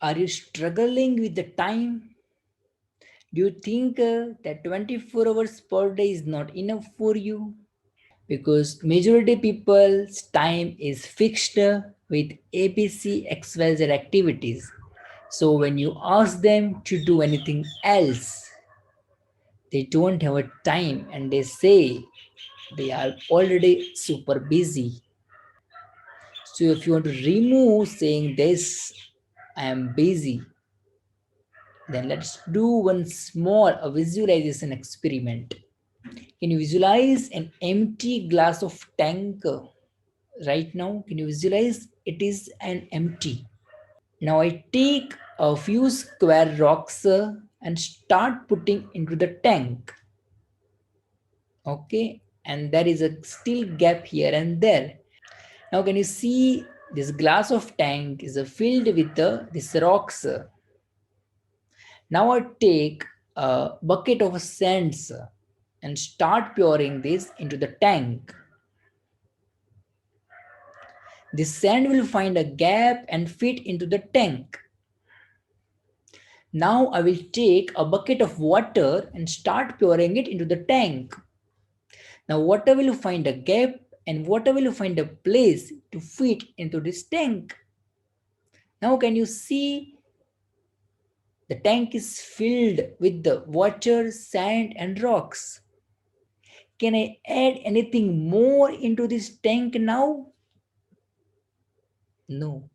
Are you struggling with the time? Do you think that 24 hours per day is not enough for you? Because majority people's time is fixed with ABC XYZ activities. So when you ask them to do anything else, they don't have a time and they say they are already super busy. So if you want to remove saying this, I am busy, then let's do one small a visualization experiment. Can you visualize an empty glass of tank right now? Can you visualize it is an empty? Now I take a few square rocks and start putting into the tank. Okay, and there is a still gap here and there. Now can you see this glass of tank is filled with these rocks. Now I take a bucket of sands and start pouring this into the tank. The sand will find a gap and fit into the tank. Now I will take a bucket of water and start pouring it into the tank. Now water will find a gap and water will find a place to fit into this tank. Now can you see the tank is filled with the water, sand and rocks. Can I add anything more into this tank now? No.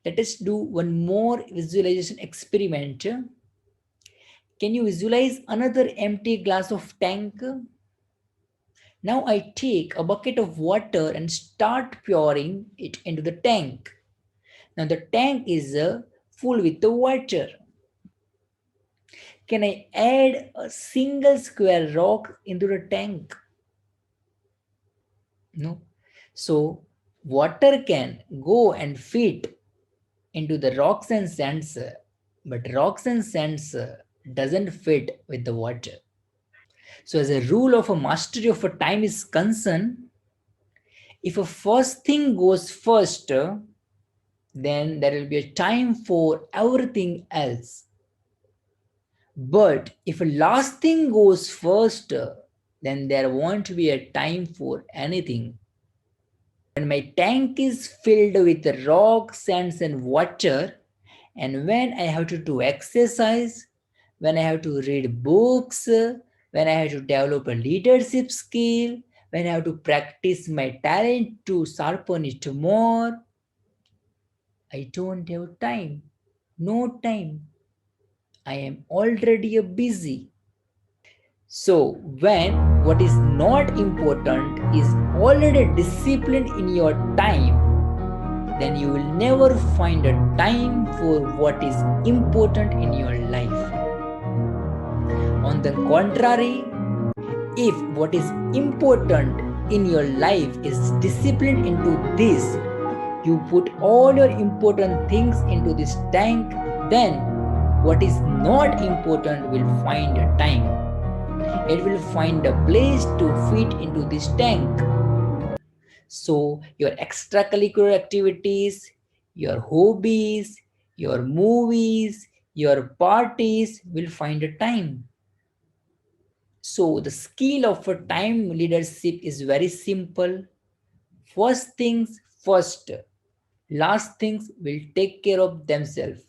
Let us do one more visualization experiment. Can you visualize another empty glass of tank? Now I take a bucket of water and start pouring it into the tank. Now the tank is full with the water. Can I add a single square rock into the tank? No. So water can go and fit into the rocks and sands, but rocks and sands doesn't fit with the water. So as a rule of a mastery of a time is concerned, if a first thing goes first, then there will be a time for everything else. But if a last thing goes first, then there won't be a time for anything. When my tank is filled with rock, sands, and water, and when I have to do exercise, when I have to read books, when I have to develop a leadership skill, when I have to practice my talent to sharpen it more, I don't have time. No time. I am already busy. So, when what is not important is already disciplined in your time, then you will never find a time for what is important in your life. On the contrary, if what is important in your life is disciplined into this, you put all your important things into this tank, then what is not important will find a time. It will find a place to fit into this tank. So your extracurricular activities, your hobbies, your movies, your parties will find a time. So the skill of a time leadership is very simple. First things first. Last things will take care of themselves.